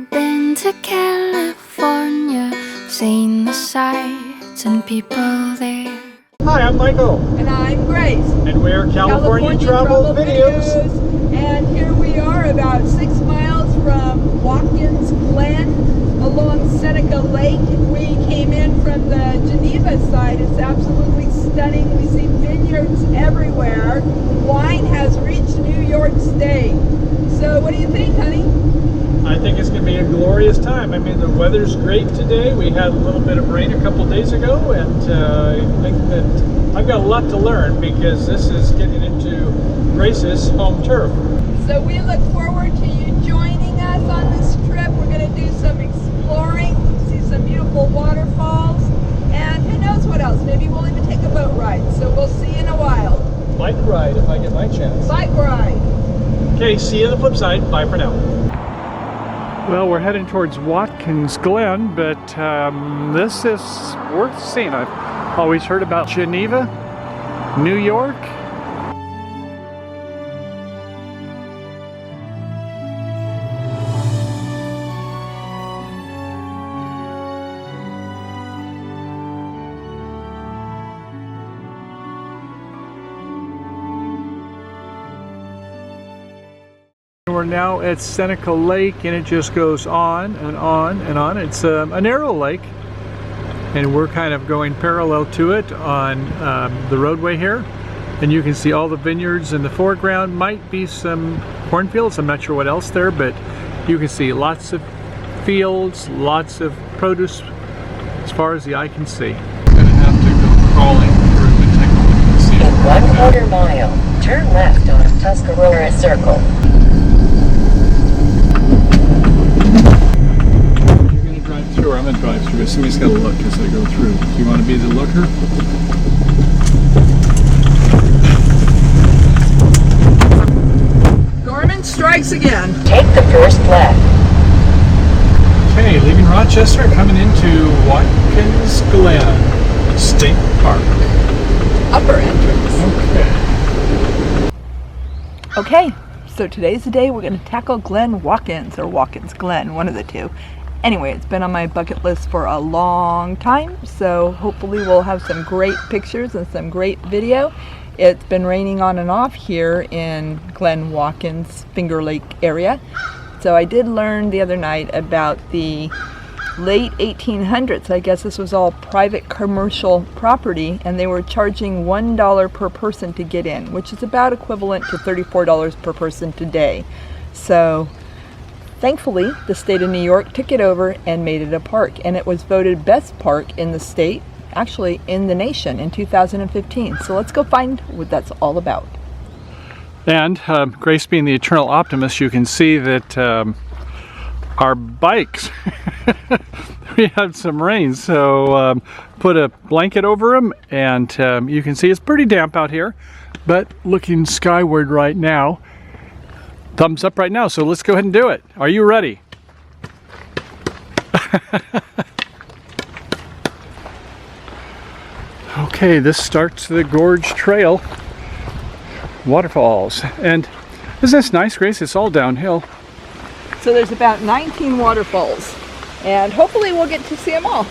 I've been to California, seen the sights and people there. Hi, I'm Michael. And I'm Grace. And we're California Travel Videos. And here we are about 6 miles from Watkins Glen along Seneca Lake. We came in from the Geneva side. It's absolutely stunning. We see vineyards everywhere. Wine has reached New York State. So what do you think, honey? I think it's going to be a glorious time. I mean, the weather's great today. We had a little bit of rain a couple days ago, and I think that I've got a lot to learn because this is getting into Grace's home turf. So we look forward to you joining us on this trip. We're going to do some exploring, see some beautiful waterfalls, and who knows what else. Maybe we'll even take a boat ride. So we'll see you in a while. Bike ride if I get my chance. Bike ride. Okay, see you on the flip side. Bye for now. Well, we're heading towards Watkins Glen, but this is worth seeing. I've always heard about Geneva, New York. We're now at Seneca Lake, and it just goes on and on and on. It's a narrow lake, and we're kind of going parallel to it on the roadway here. And you can see all the vineyards in the foreground. Might be some cornfields, I'm not sure what else there, but you can see lots of fields, lots of produce as far as the eye can see. I'm gonna have to go crawling through and take a look and see. In 1/4 mile, turn left on Tuscarora Circle. Sure, I'm going to drive through. Somebody's got to look as I go through. Do you want to be the looker? Gorman strikes again. Take the first left. Okay, leaving Rochester, coming into Watkins Glen State Park. Upper entrance. Okay. Okay, so today's the day we're going to tackle Glen Watkins, or Watkins Glen, one of the two. Anyway, it's been on my bucket list for a long time, so hopefully we'll have some great pictures and some great video. It's been raining on and off here in Glen Watkins, Finger Lake area. So I did learn the other night about the late 1800s. I guess this was all private commercial property, and they were charging $1 per person to get in, which is about equivalent to $34 per person today. So thankfully, the state of New York took it over and made it a park, and it was voted best park in the state, actually in the nation, in 2015. So let's go find what that's all about. And Grace being the eternal optimist, you can see that our bikes, we had some rain, so put a blanket over them, and you can see it's pretty damp out here, but looking skyward right now. Thumbs up right now, so let's go ahead and do it. Are you ready? Okay, this starts the Gorge Trail waterfalls. And isn't this nice, Grace? It's all downhill. So there's about 19 waterfalls, and hopefully we'll get to see them all.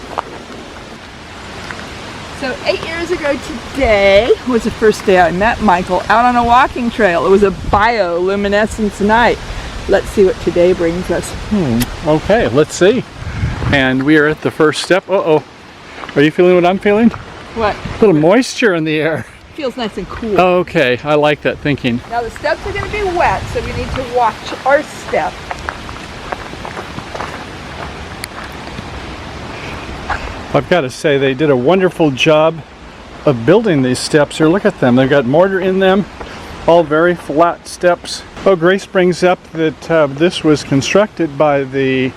So 8 years ago today was the first day I met Michael out on a walking trail. It was a bioluminescence night. Let's see what today brings us. Okay, let's see. And we are at the first step. Uh-oh. Are you feeling what I'm feeling? What? A little moisture in the air. Feels nice and cool. Okay, I like that thinking. Now the steps are going to be wet, so we need to watch our step. I've got to say, they did a wonderful job of building these steps here. Look at them. They've got mortar in them, all very flat steps. Oh, Grace brings up that this was constructed by the,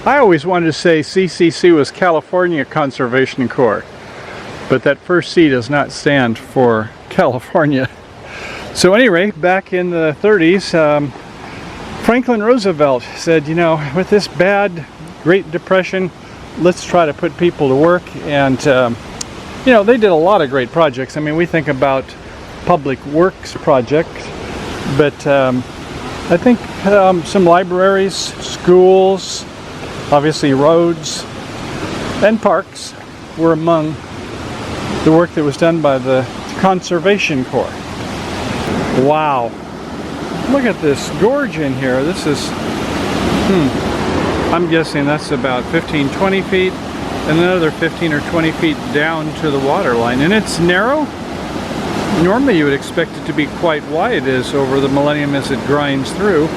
I always wanted to say CCC was California Conservation Corps, but that first C does not stand for California. So anyway, back in the 30s, Franklin Roosevelt said, you know, with this bad Great Depression, let's try to put people to work. And you know, they did a lot of great projects. I mean, we think about public works projects, but I think some libraries, schools, Obviously roads and parks were among the work that was done by the Conservation Corps. Wow. Look at this gorge in here. This is, I'm guessing that's about 15, 20 feet and another 15 or 20 feet down to the water line. And it's narrow. Normally you would expect it to be quite wide as over the millennium as it grinds through.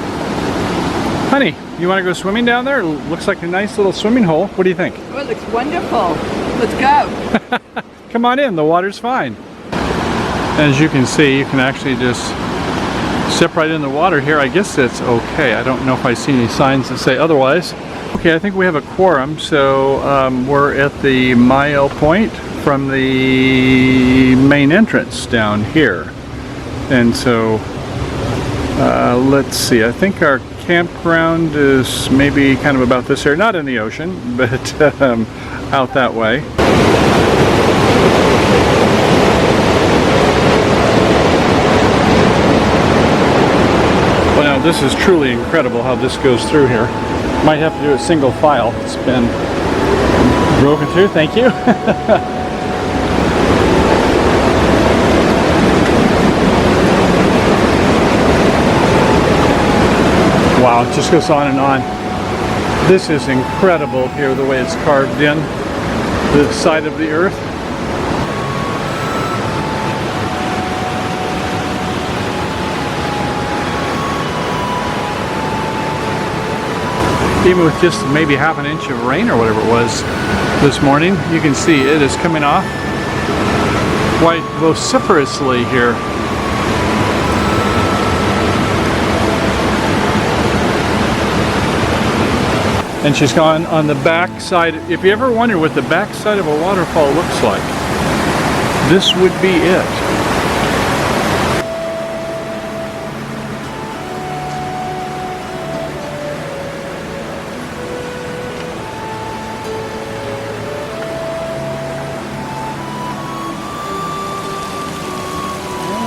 Honey, you want to go swimming down there? It looks like a nice little swimming hole. What do you think? Oh, it looks wonderful. Let's go. Come on in, the water's fine. As you can see, you can actually just step right in the water here. I guess it's okay. I don't know if I see any signs that say otherwise. Okay, I think we have a quorum, so we're at the mile point from the main entrance down here. And so, let's see, I think our campground is maybe kind of about this area, not in the ocean, but out that way. Well, now this is truly incredible how this goes through here. Might have to do it single file. It's been broken through, thank you. Wow, it just goes on and on. This is incredible here, the way it's carved in the side of the earth. Even with just maybe half an inch of rain or whatever it was this morning, you can see it is coming off quite vociferously here. And she's gone on the back side. If you ever wonder what the back side of a waterfall looks like, this would be it.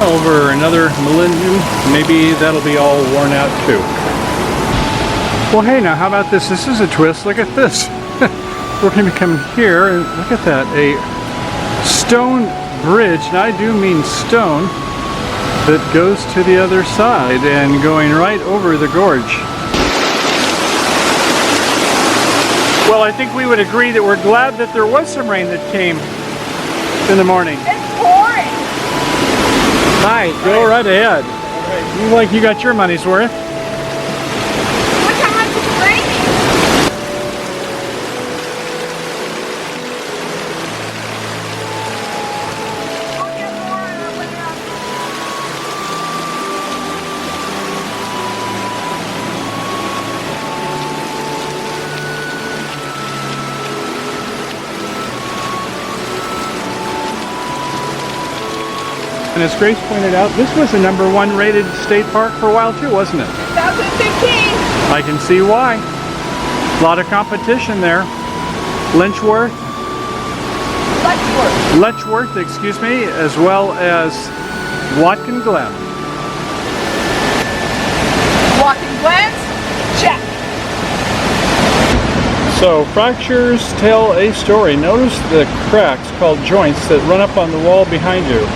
Over another millennium, maybe that'll be all worn out too. Well, hey, now how about this? This is a twist. Look at this. We're going to come here and look at that. A stone bridge, and I do mean stone, that goes to the other side and going right over the gorge. Well, I think we would agree that we're glad that there was some rain that came in the morning. It's pouring. Hi, go right ahead. You like you got your money's worth. Look how much it's raining. I'll get more on our way up. And as Grace pointed out, this was the #1 rated state park for a while too, wasn't it? 2015. I can see why. A lot of competition there. Letchworth, excuse me, as well as Watkins Glen. Watkins Glen, check. So fractures tell a story. Notice the cracks called joints that run up on the wall behind you.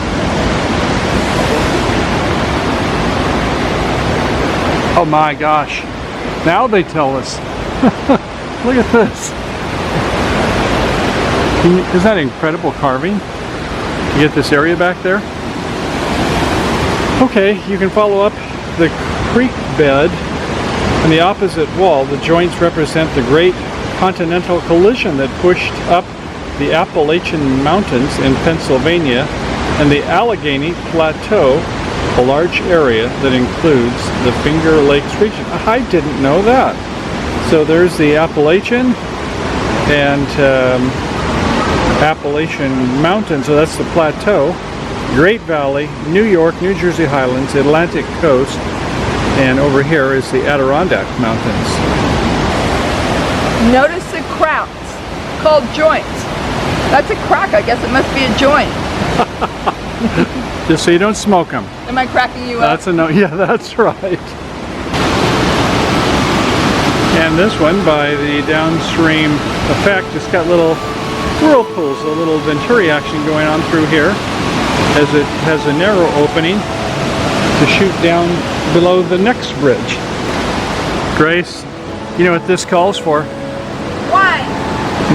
Oh my gosh, now they tell us. Look at this. Isn't that incredible carving? To get this area back there. Okay, you can follow up the creek bed on the opposite wall. The joints represent the great continental collision that pushed up the Appalachian Mountains in Pennsylvania and the Allegheny Plateau, a large area that includes the Finger Lakes region. I didn't know that. So there's the Appalachian and Appalachian Mountains, so that's the plateau, Great Valley, New York, New Jersey Highlands, Atlantic Coast, and over here is the Adirondack Mountains. Notice the cracks called joints. That's a crack. I guess it must be a joint. Just so you don't smoke them. Am I cracking you up? That's a no. Yeah, that's right. And And this one, by the downstream effect, just got little whirlpools, a little Venturi action going on through here, as it has a narrow opening to shoot down below the next bridge. Grace, you know what this calls for? Why?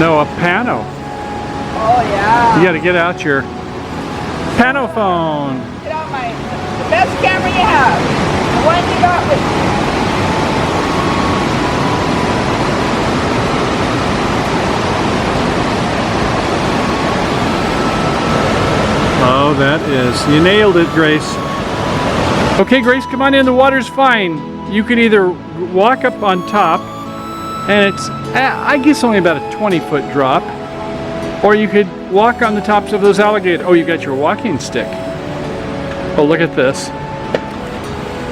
No, a pano. Oh yeah. You got to get out your pano phone. Get out the best camera you have. The one you got with you. Oh, that is, you nailed it, Grace. Okay, Grace, come on in, the water's fine. You can either walk up on top, and it's, I guess, only about a 20-foot drop, or you could walk on the tops of those alligators. Oh, you got your walking stick. Oh, look at this.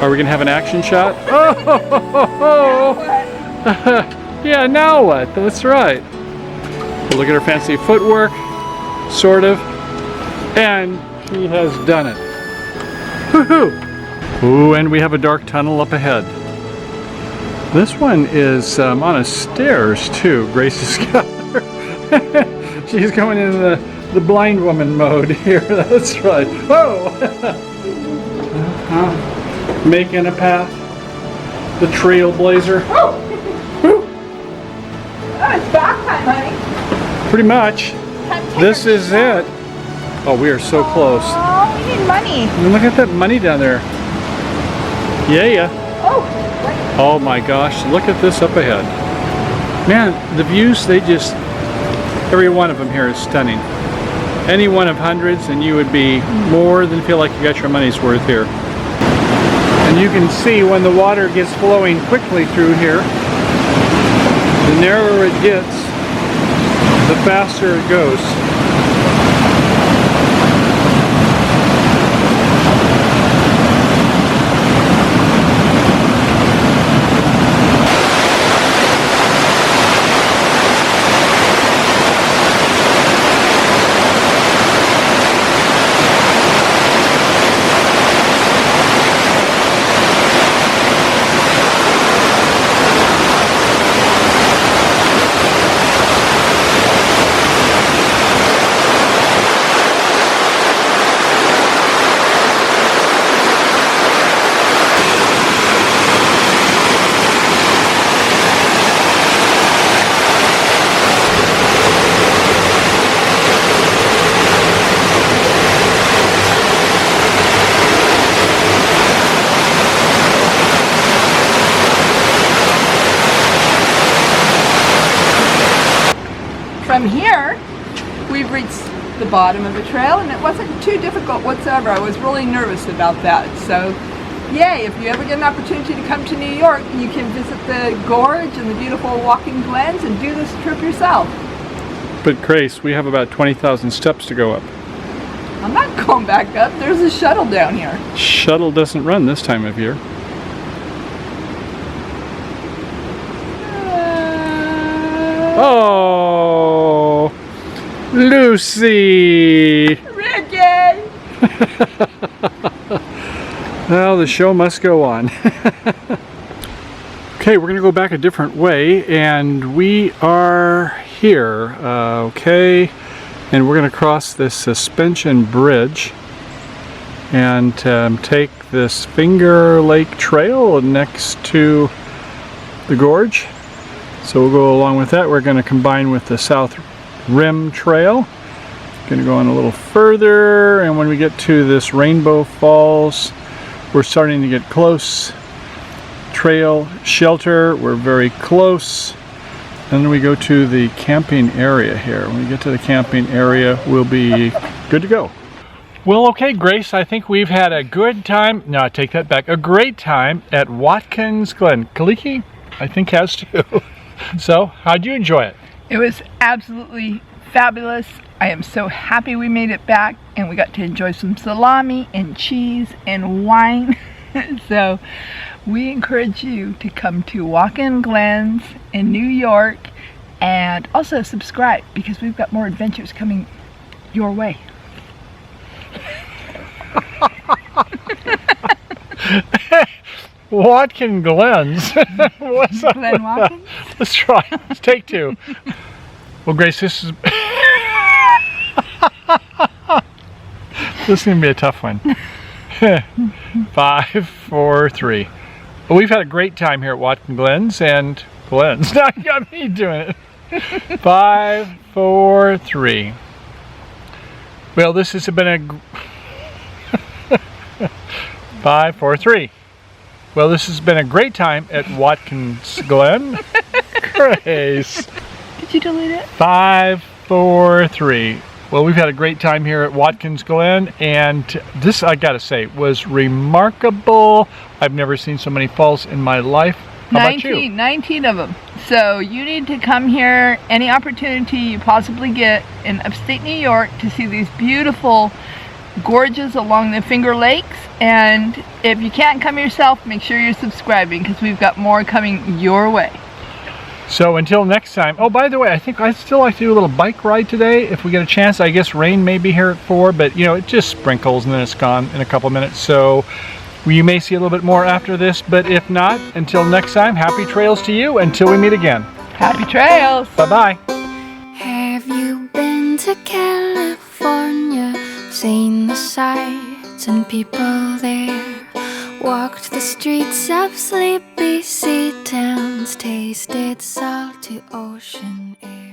Are we gonna have an action shot? Oh, yeah, now what? That's right. Well, look at her fancy footwork, sort of. And she has done it. Woohoo! Ooh, and we have a dark tunnel up ahead. This one is on a stairs too. Grace has got her. She's going in the blind woman mode here. That's right. Oh! Making a path. The trailblazer. Oh! Oh, it's back time, honey. Pretty much. This is it. Oh, we are so close. Oh, we need money. And look at that money down there. Yeah. Oh, wait. Oh my gosh, look at this up ahead. Man, the views, every one of them here is stunning. Any one of hundreds and you would be more than feel like you got your money's worth here. And you can see when the water gets flowing quickly through here, the narrower it gets, the faster it goes. From here, we've reached the bottom of the trail, and it wasn't too difficult whatsoever. I was really nervous about that. So, yay, if you ever get an opportunity to come to New York, you can visit the Gorge and the beautiful Watkins Glens and do this trip yourself. But Grace, we have about 20,000 steps to go up. I'm not going back up. There's a shuttle down here. Shuttle doesn't run this time of year. Oh, Lucy! Ricky! Well, the show must go on. Okay, we're going to go back a different way, and we are here, okay? And we're going to cross this suspension bridge and take this Finger Lake Trail next to the Gorge. So we'll go along with that. We're going to combine with the South Rim Trail. Going to go on a little further, and when we get to this Rainbow Falls, we're starting to get close. Trail shelter, we're very close. Then we go to the camping area here. When we get to the camping area, we'll be good to go. Well, okay, Grace, I think we've had a good time. No, I take that back. A great time at Watkins Glen. Kaliki, I think, has too. So, how'd you enjoy it? It was absolutely fabulous. I am so happy we made it back and we got to enjoy some salami and cheese and wine. So we encourage you to come to Watkins Glen in New York and also subscribe because we've got more adventures coming your way. Watkins Glens. What's up? Glen Watkins? Let's try. Let's take 2. Well, Grace, this is this is gonna be a tough one. 5, 4, 3. Well, we've had a great time here at Watkins Glens and Glens. Now you got me doing it. 5, 4, 3. Well, this has been a 5, 4, 3. Well, this has been a great time at Watkins Glen. Grace. Did you delete it? 5, 4, 3. Well, we've had a great time here at Watkins Glen, and this, I gotta say, was remarkable. I've never seen so many falls in my life. How about you? 19 of them. So you need to come here any opportunity you possibly get in upstate New York to see these beautiful gorges along the Finger Lakes. And if you can't come yourself, make sure you're subscribing because we've got more coming your way. So until next time. Oh, by the way, I think I'd still like to do a little bike ride today if we get a chance. I guess rain may be here at 4, but you know, it just sprinkles and then it's gone in a couple minutes. So you may see a little bit more after this, but if not, until next time, happy trails to you until we meet again. Happy trails! Bye-bye. Have you been to California? Seen the sights and people there? Walked the streets of sleepy sea towns, tasted salty ocean air.